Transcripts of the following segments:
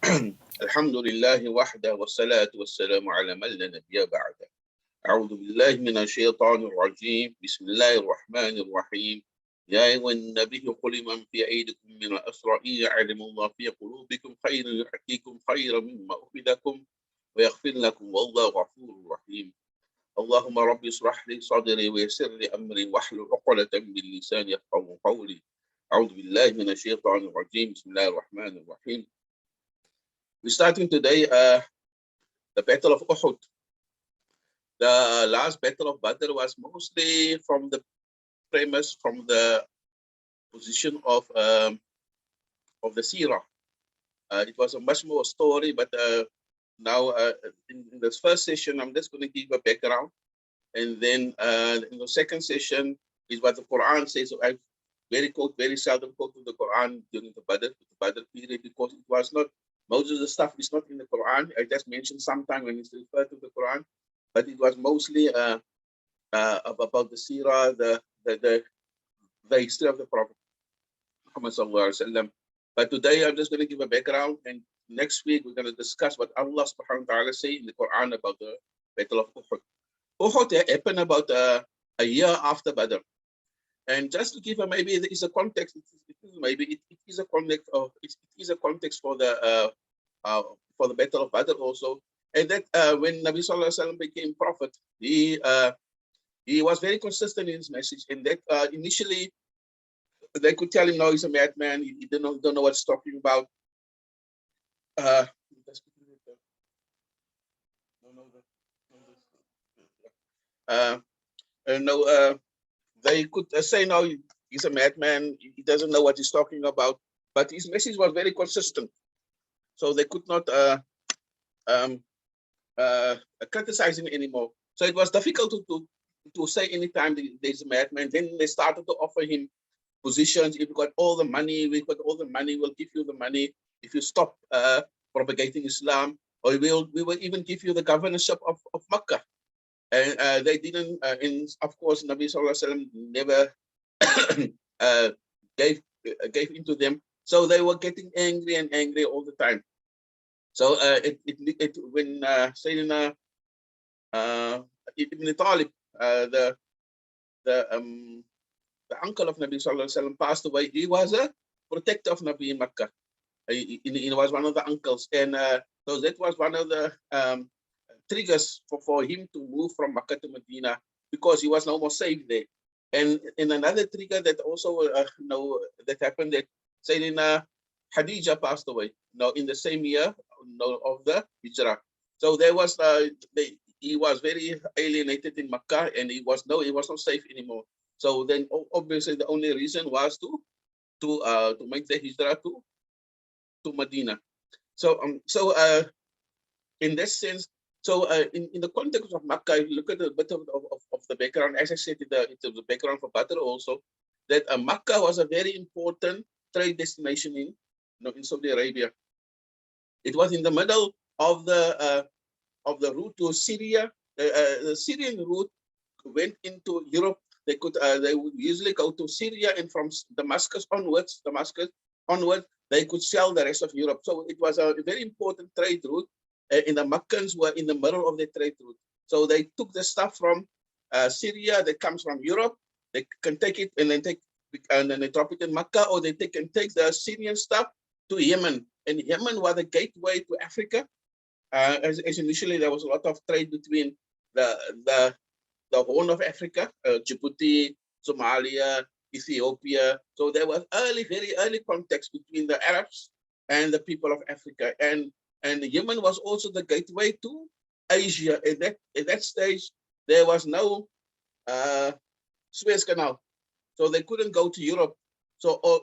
الحمد لله وحده والصلاة والسلام على من لا نبي بعده. أعوذ بالله من الشيطان الرجيم. بسم الله الرحمن الرحيم. يا أيها النبي قل من في أيديكم من الأسرى إن يعلم الله في قلوبكم خيرا يؤتيكم خيرا مما أخذكم ويغفر لكم والله غفور رحيم. اللهم رب اشرح لي صدري ويسر لي أمري واحلل عقدة من لساني يفقهوا قولي. أعوذ بالله من الشيطان الرجيم. بسم الله الرحمن الرحيم. We're starting today the Battle of Uhud. The last Battle of Badr was mostly from the premise, from the position of the Sirah. It was a much more story, but now in this first session, I'm just going to give a background. And then in the second session is what the Quran says. So I very seldom quote the Quran during the Badr period, because it was not, most of the stuff is not in the Quran. I just mentioned sometime when it's referred to the Quran, but it was mostly about the Sirah, the history of the Prophet Muhammad sallallahu alaihi wasallam. But today I'm just going to give a background, and next week we're going to discuss what Allah subhanahu wa ta'ala say in the Quran about the Battle of Uhud. Uhud happened about a year after Badr. And just to give maybe there is a context, it is a context of it is a context for the Battle of Badr also. And that when Nabi Sallallahu Alaihi Wasallam became prophet, he was very consistent in his message. And that initially they could tell him, no, he's a madman. He don't know what he's talking about. They could say, no, he's a madman. He doesn't know what he's talking about. But his message was very consistent. So they could not criticize him anymore. So it was difficult to say anytime there's a madman. Then they started to offer him positions. If you got all the money, we've got all the money, we'll give you the money if you stop propagating Islam, or we will even give you the governorship of Makkah. And they didn't, and of course, Nabi Sallallahu Alaihi Wasallam never gave into them. So they were getting angry and angry all the time. So when Sayyidina Ibn Talib, the uncle of Nabi Sallallahu Alaihi Wasallam, passed away, he was a protector of Nabi in Makkah. He was one of the uncles, and so that was one of the triggers for him to move from Makkah to Medina, because he was no more safe there. And in another trigger that also that happened, that Sayyidina Khadija passed away in the same year of the Hijrah. So there was he was very alienated in Makkah, and he was not safe anymore. So then obviously the only reason was to make the Hijrah to Medina. So in that sense, so in the context of Makkah, if you look at a bit of the background, as I said, it's the background for Badr also, that Makkah was a very important trade destination in Saudi Arabia. It was in the middle of the route to Syria. The Syrian route went into Europe. They would usually go to Syria, and from Damascus onwards, they could sell the rest of Europe. So it was a very important trade route. And the Meccans were in the middle of the trade route. So they took the stuff from Syria that comes from Europe. They can take it and then they drop it in Mecca, or they can take the Syrian stuff to Yemen. And Yemen was the gateway to Africa. As initially there was a lot of trade between the Horn of Africa, Djibouti, Somalia, Ethiopia. So there was very early context between the Arabs and the people of Africa. And Yemen was also the gateway to Asia. At that stage, there was no Suez Canal, so they couldn't go to Europe, or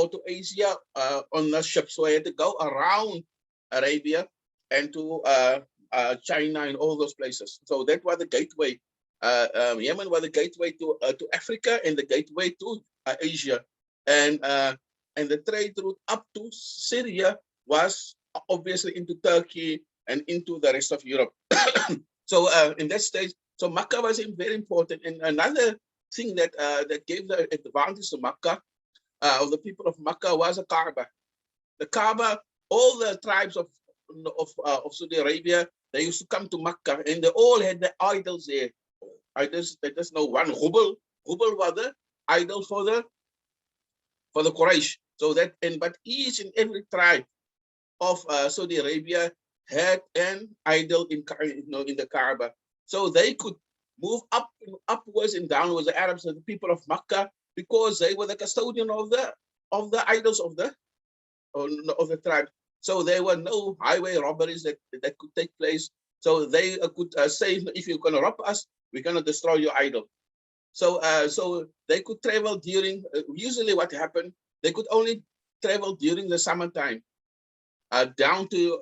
to Asia on the ship. So I had to go around Arabia and to China and all those places. So that was the gateway. Yemen was the gateway to Africa and the gateway to Asia, and the trade route up to Syria was obviously into Turkey and into the rest of Europe. So in that stage, so Makkah was very important. And another thing that gave the advantage to Makkah, of the people of Makkah, was the Kaaba. The Kaaba all the tribes of Saudi Arabia, they used to come to Makkah, and they all had the idols there. There's no one Hubal. Hubal was the idol for the Quraysh. So that, but each and every tribe of Saudi Arabia had an idol in the Kaaba. So they could move upwards and downwards, the Arabs and the people of Makkah, because they were the custodian of the idols of the tribe. So there were no highway robberies that could take place. So they could say, if you're going to rob us, we're going to destroy your idol. So so they could travel during, usually what happened, they could only travel during the summertime, down to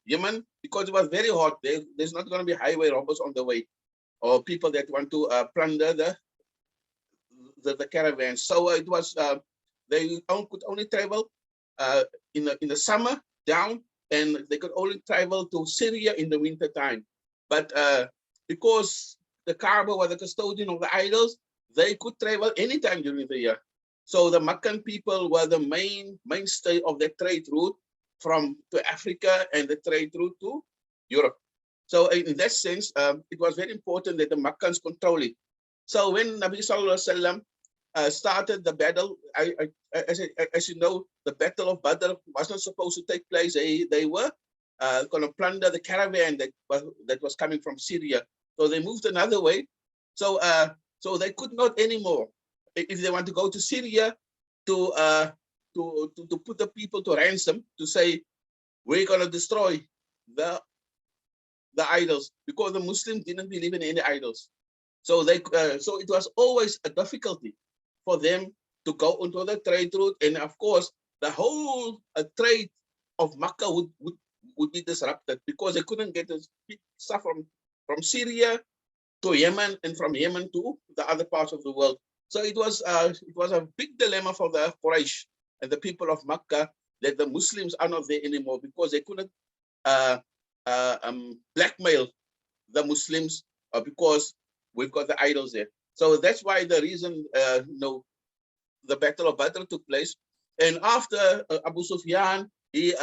Yemen, because it was very hot. There's not going to be highway robbers on the way, or people that want to plunder the caravan. So it was they could only travel in the summer down, and they could only travel to Syria in the winter time. But because the Kaaba was the custodian of the idols, they could travel anytime during the year. So the Meccan people were the mainstay of the trade route to Africa and the trade route to Europe. So in that sense, it was very important that the Meccans control it. So when Nabi Sallallahu Alaihi Wasallam started the battle, as you know, the Battle of Badr was not supposed to take place. They were going to plunder the caravan that was coming from Syria. So they moved another way. So so they could not anymore, if they want to go to Syria, to put the people to ransom, to say we're going to destroy the idols, because the Muslims didn't believe in any idols. So so it was always a difficulty for them to go onto the trade route, and of course the whole trade of Makkah would be disrupted, because they couldn't get the stuff from Syria to Yemen, and from Yemen to the other parts of the world. So it was a big dilemma for the Quraysh and the people of Makkah, that the Muslims are not there anymore, because they couldn't blackmail the Muslims, because we've got the idols there. So that's why the reason the Battle of Badr took place. And after Abu Sufyan, they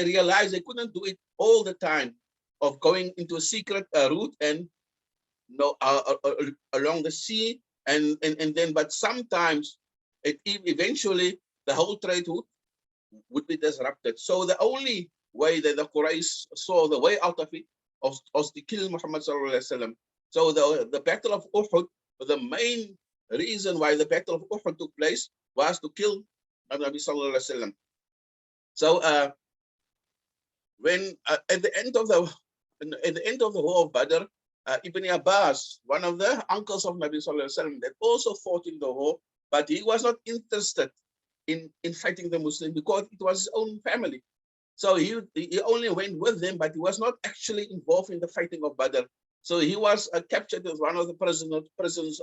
realized they couldn't do it all the time, of going into a secret route and along the sea, and then, but sometimes eventually the whole trade route would be disrupted. So the only way that the Quraysh saw the way out of it was to kill Muhammad sallallahu alaihi wasallam. So the Battle of Uhud, the main reason why the Battle of Uhud took place was to kill Nabi sallallahu alaihi wasallam. So when at the end of the war of Badr, Ibn Abbas, one of the uncles of Nabi sallallahu alaihi wasallam, that also fought in the war, but he was not interested in fighting the Muslims, because it was his own family. So he only went with them, but he was not actually involved in the fighting of Badr. So he was captured as one of the prisoners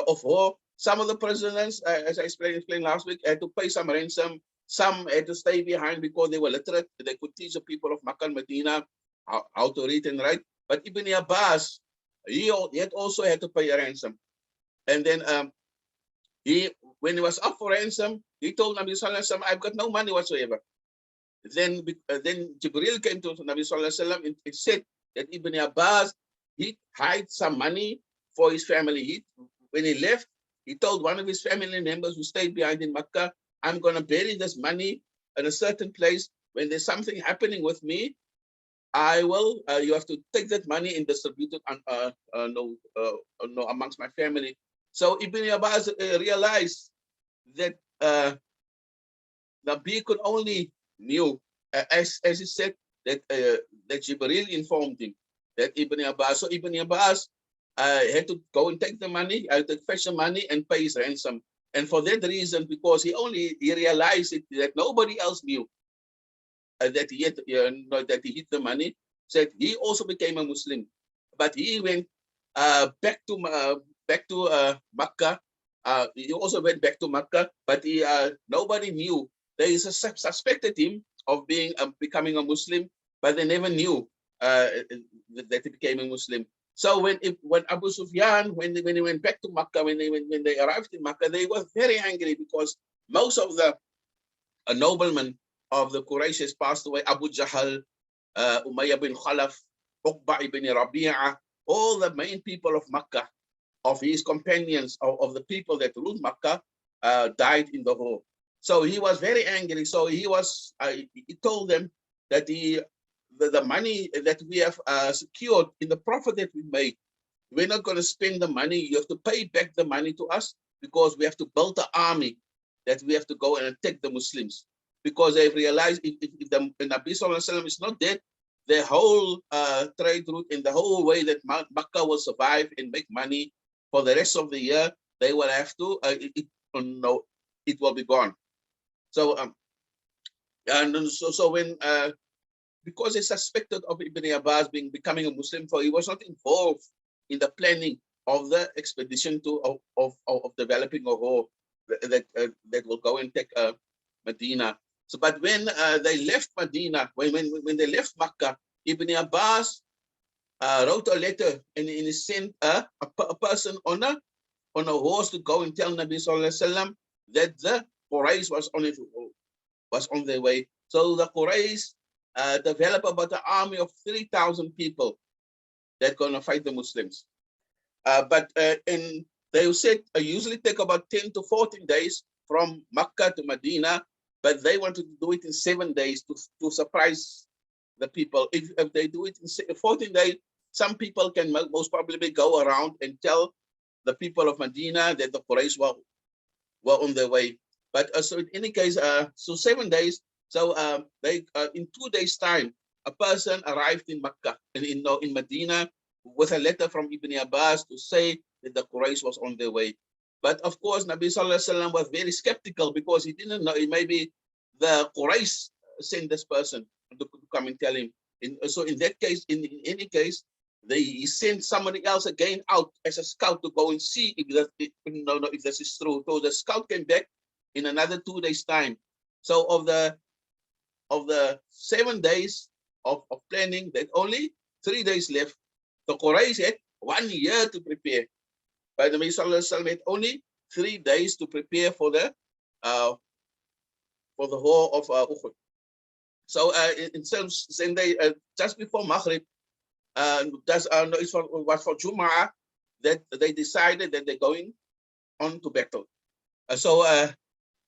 of war. Some of the prisoners, as I explained last week, had to pay some ransom. Some had to stay behind because they were literate. They could teach the people of Makkah and Medina how to read and write. But Ibn Abbas, he had also had to pay a ransom. And then when he was up for ransom, he told Nabi Sallallahu Alaihi Wasallam, I've got no money whatsoever. Then Jibril came to Nabi Sallallahu Alaihi Wasallam and said that Ibn Abbas, he hid some money for his family. When he left, he told one of his family members who stayed behind in Makkah, I'm going to bury this money in a certain place. When there's something happening with me, I will, you have to take that money and distribute it amongst my family. So Ibn Abbas realized that Nabi could only knew, as he said, that Jibril informed him that Ibn Abbas. So Ibn Abbas had to go and take the money, to fetch the money and pay his ransom. And for that reason, because he realized that nobody else knew that he hid the money, said he also became a Muslim, but he went back to Makkah. He also went back to Makkah, but nobody knew. They suspected him of becoming a Muslim, but they never knew that he became a Muslim. So when Abu Sufyan, when he went back to Makkah, when they arrived in Makkah, they were very angry, because most of the a nobleman of the Quraysh has passed away, Abu Jahl, Umayyah bin Khalaf, Uqba ibn Rabi'ah, all the main people of Makkah, of his companions, of the people that ruled Makkah, died in the war. So he was very angry. So he told them that the money that we have secured in the profit that we made, we're not going to spend the money. You have to pay back the money to us, because we have to build the army that we have to go and attack the Muslims. Because they've realized if the Nabi Sallallahu Alaihi Wasallam is not dead, the whole trade route and the whole way that Makkah will survive and make money for the rest of the year, they will have to, it will be gone. So, so when, because they suspected of Ibn Abbas becoming a Muslim, so he was not involved in the planning of the expedition of developing a war that will go and take Medina. So, but when they left Medina, when they left Makkah, Ibn Abbas wrote a letter, and he sent a person on a horse to go and tell Nabi Sallallahu Alaihi Wasallam that the Quraysh was on their way. So the Quraysh developed about an army of 3,000 people that going to fight the Muslims. But they said usually take about 10 to 14 days from Makkah to Medina, but they wanted to do it in 7 days to surprise the people. If they do it in 14 days, some people can most probably go around and tell the people of Medina that the Quraysh were on their way. But so in any case, so 7 days. So they in 2 days' time, a person arrived in Makkah and in Medina with a letter from Ibn Abbas to say that the Quraysh was on their way. But of course, Nabi Sallallahu Alaihi Wasallam was very skeptical, because he didn't know, maybe the Quraysh sent this person to come and tell him. So in that case, in any case, he sent somebody else again out as a scout to go and see if this is true. So the scout came back in another 2 days' time. So of the 7 days of planning, that only 3 days left. The Quraysh had 1 year to prepare, but the Nabi Sallallahu Alaihi Wasallam had only 3 days to prepare for the war of Uhud. So in terms, then they just before Maghrib, it was for Jum'ah that they decided that they're going on to battle. So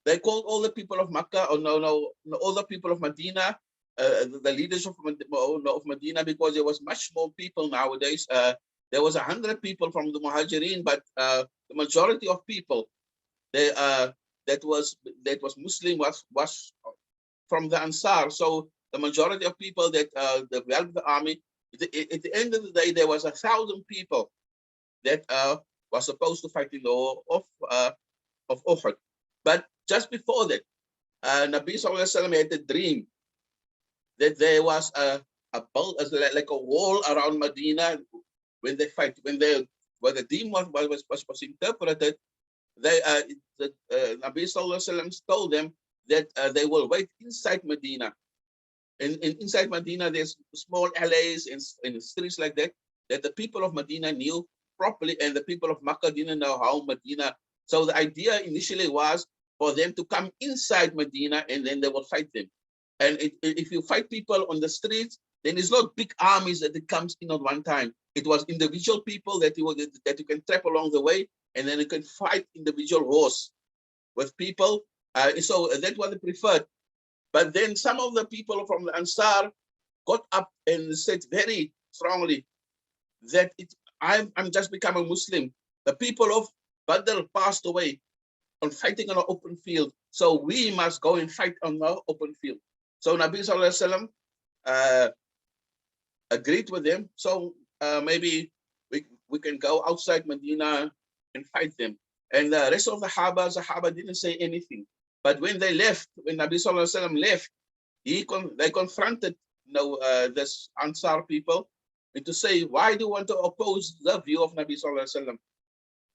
they called all the people of Makkah, or all the people of Medina, the leaders of Medina, because there was much more people nowadays. There was 100 people from the Muhajirin, but the majority of people that was Muslim was from the Ansar. So the majority of people that developed the army, at the end of the day, there was 1,000 people that was supposed to fight in the war of Uhud. But just before that, Nabi Sallallahu Alaihi Wasallam had a dream that there was like a wall around Medina when they fight. When the dream was interpreted, Nabi Sallallahu Alaihi Wasallam told them that they will wait inside Medina. And inside Medina, there's small alleys and streets like that the people of Medina knew properly, and the people of Makkah didn't know how Medina. So the idea initially was for them to come inside Medina, and then they will fight them. And if you fight people on the streets, then it's not big armies that it comes in at one time. It was individual people that you can trap along the way, and then you can fight individual wars with people. So that's what they preferred. But then some of the people from the Ansar got up and said very strongly that I'm just become a Muslim. The people of Badr passed away on fighting on an open field, so we must go and fight on the open field. So Nabi Sallallahu Alaihi Wasallam agreed with them. So maybe we can go outside Medina and fight them. And the rest of the Sahaba didn't say anything. But when they left, when Nabi Sallallahu Alaihi Wasallam left, they confronted this Ansar people and to say, why do you want to oppose the view of Nabi Sallallahu Alaihi Wasallam?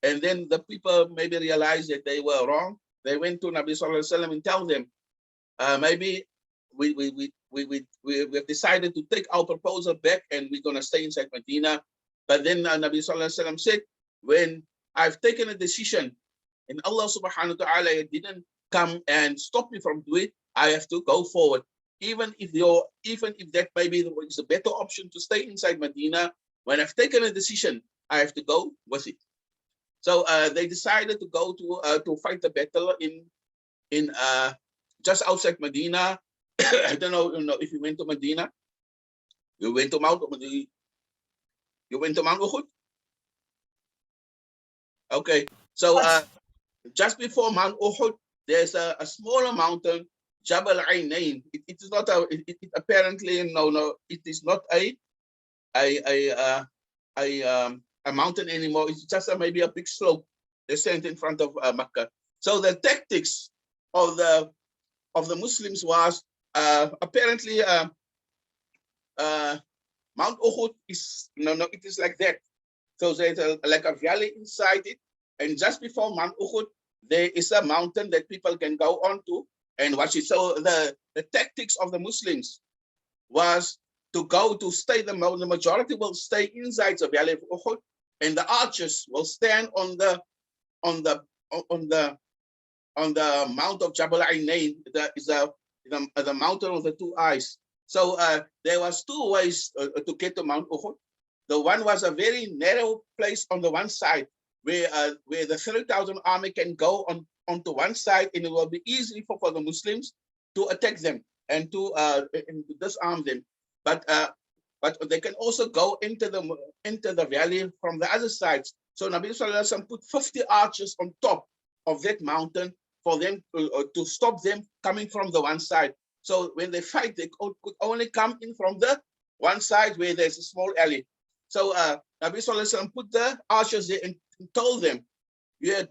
And then the people maybe realized that they were wrong. They went to Nabi Sallallahu Alaihi Wasallam and tell them, maybe we've decided to take our proposal back and we're going to stay inside Medina. But then Nabi Sallallahu Alaihi Wasallam said, when I've taken a decision and Allah subhanahu wa ta'ala didn't come and stop me from doing it, I have to go forward. Even if that maybe is a better option to stay inside Medina, when I've taken a decision, I have to go with it. So they decided to go to fight the battle in just outside Medina. I don't know, if you went to Medina. You went to Mount Uhud. Okay, so just before Mount Uhud, there's a smaller mountain, Jabal Ainain. It is not apparently no, it is not a mountain anymore. It's just maybe a big slope descent in front of Mecca. So the tactics of the Muslims was apparently Mount Uhud is no, it is like that. So there's like a valley inside it, and just before Mount Uhud, there is a mountain that people can go onto and watch it. So the tactics of the Muslims was to go to stay. The majority will stay inside the valley of Uhud, and the archers will stand on the on the on the on the mount of Jabal Ainain. That is the mountain of the two eyes. So there was two ways to get to Mount Uhud. The one was a very narrow place on the one side where the 30,000 army can go onto one side, and it will be easy for the Muslims to attack them and to disarm them. But they can also go into the valley from the other sides. So Nabi Sallallahu Alaihi Wasallam put 50 archers on top of that mountain for them to stop them coming from the one side. So when they fight, they could only come in from the one side where there's a small alley. So Nabi Sallallahu Alaihi Wasallam put the archers there and told them, you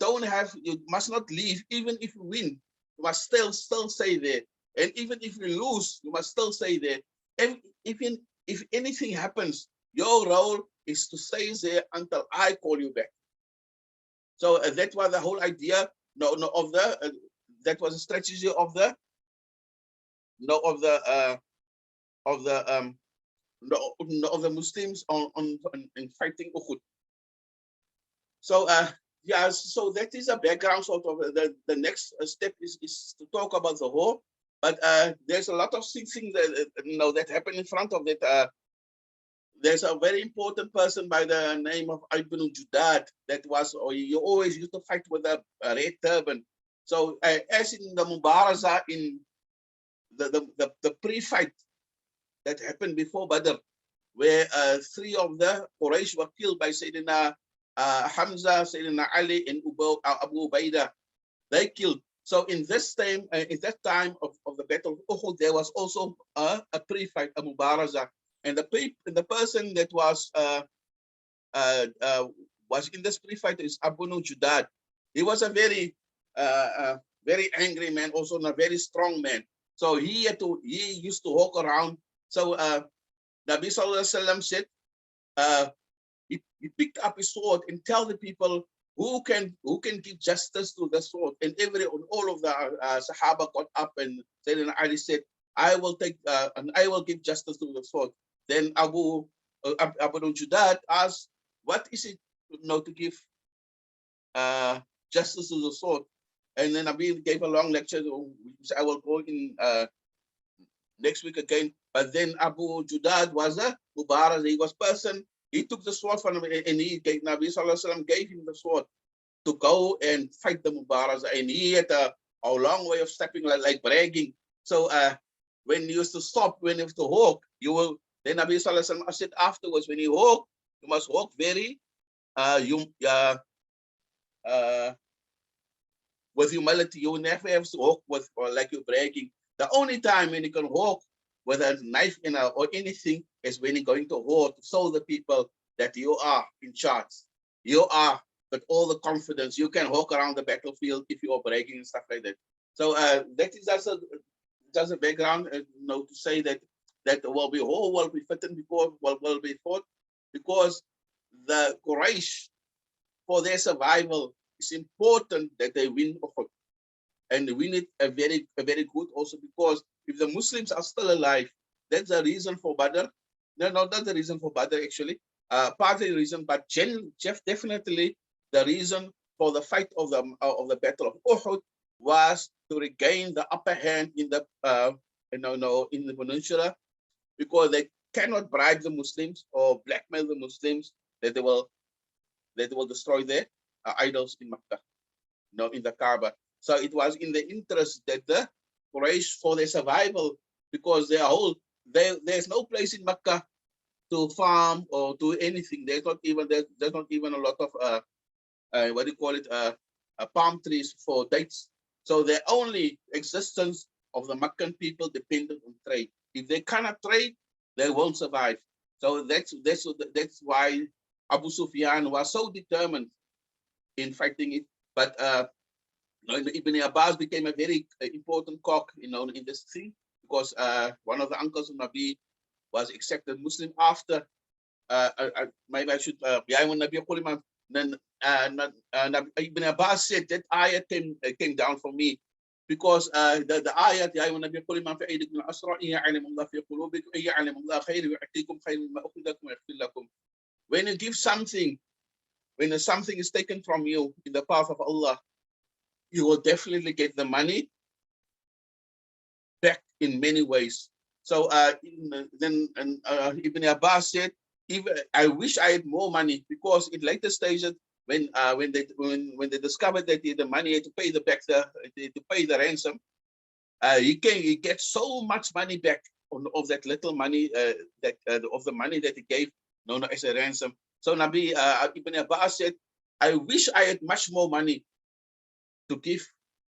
must not leave. Even if you win, you must still stay there. And even if you lose, you must still stay there. And even if anything happens, your role is to stay there until I call you back. So that was the whole idea. That was a strategy of the Muslims in fighting Uhud. So yeah, so that is a background sort of. The next step is to talk about the war, but there's a lot of things that happen in front of it. There's a very important person by the name of Ibn Judad that was, or you always used to fight with a red turban. So as in the Mubaraza, in the pre-fight that happened before Badr, where three of the Quraysh were killed by Sayyidina Hamza, Sayyidina Ali, and Abu Ubaidah. They killed. So in that time of the Battle of Uhud, there was also a pre-fight, a Mubaraza. And the person that was in this pre-fight is Abu Judad. He was a very angry man, also a very strong man. So he used to walk around. So Nabi Sallallahu Alaihi Wasallam said, he picked up his sword and tell the people who can give justice to the sword. And all of the Sahaba got up and said, and Ali said, I will give justice to the sword. Then Abu Judad asked, what is it to give justice to the sword? And then Nabi gave a long lecture, which I will go in next week again. But then Abu Judad was a Mubarak. He was person. He took the sword from him, and Nabi Sallallahu Alaihi Wasallam gave him the sword to go and fight the Mubarak. And he had a long way of stepping, like bragging. So when you used to stop, when you used to walk, then Nabi Sallallahu Alaihi Wasallam said afterwards, when you walk, you must walk very with humility. You will never have to walk like you're bragging. The only time when you can walk with a knife or anything is when you're going to war to show the people that you are in charge. You are with all the confidence. You can walk around the battlefield if you are bragging and stuff like that. So that is just a background, to say that war will be fought before will be fought, because the Quraysh, for their survival, it's important that they win Uhud, and win it a very good also, because if the Muslims are still alive, that's the reason for Badr. No, not the reason for Badr actually. Partly the reason, but definitely the reason for the fight of the Battle of Uhud was to regain the upper hand in the in the peninsula, because they cannot bribe the Muslims or blackmail the Muslims that they will destroy their idols in Makkah, in the Kaaba. So it was in the interest that the Quraysh, for their survival, because there's no place in Makkah to farm or do anything. There's not even a lot of what do you call it, palm trees for dates. So the only existence of the Meccan people depended on trade. If they cannot trade, they won't survive. So that's why Abu Sufyan was so determined in fighting it. But Ibn Abbas became a very important cog, in this thing, because one of the uncles of Nabi was accepted Muslim after. Maybe I should. Yeah, when Nabi Quliman, then Ibn Abbas said that ayat came down for me, because the ayat, ya when Nabi Quliman fi aydikum al-asra ya'lamu Allah fi qulubikum ya'lamu Allah khayr yu'tikum khayr mimma ukhidhakum wa yaghfir lakum. When you give something, when something is taken from you in the path of Allah, you will definitely get the money back in many ways. So then Ibn Abbas said, I wish I had more money, because in later stages, when they discovered that the money had to pay to pay the ransom, he get so much money back of that little money of the money that he gave known as a ransom. So Nabi Ibn Abbas said, I wish I had much more money to give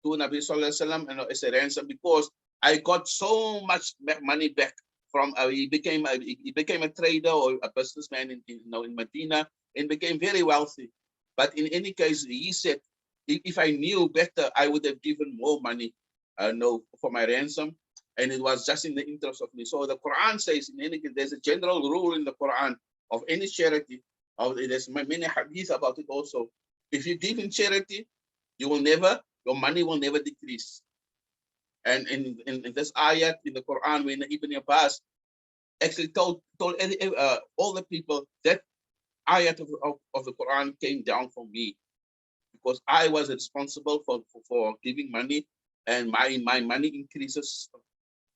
to Nabi Sallallahu Alaihi Wasallam as a ransom, because I got so much money back from. He became a trader or a businessman in Medina, and became very wealthy. But in any case, he said, if I knew better, I would have given more money, for my ransom, and it was just in the interest of me. So the Quran says, in any case, there's a general rule in the Quran of any charity. There's many hadith about it also. If you give in charity, your money will never decrease. And in this ayat in the Quran, when Ibn Abbas actually told all the people, that ayat of the Quran came down for me, because I was responsible for giving money, and my money increases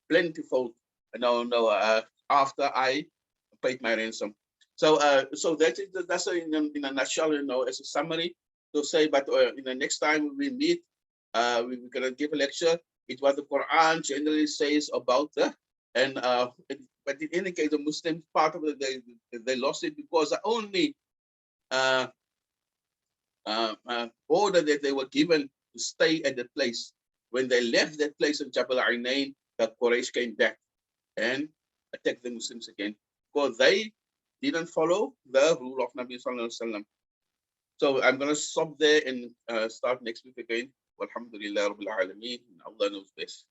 plentiful, after I paid my ransom. So that's in a nutshell, as a summary to say. But in the next time we meet, we're gonna give a lecture. It was the Quran generally says about the, but in any case, the Muslim part of it, they lost it, because the only order that they were given to stay at the place. When they left that place of Jabal Ainain, the Quraysh came back and attacked the Muslims again, because they didn't follow the rule of Nabi Sallallahu Alaihi Wasallam. So I'm going to stop there and start next week again. Walhamdulillah Rabbil Alameen. Allah knows best.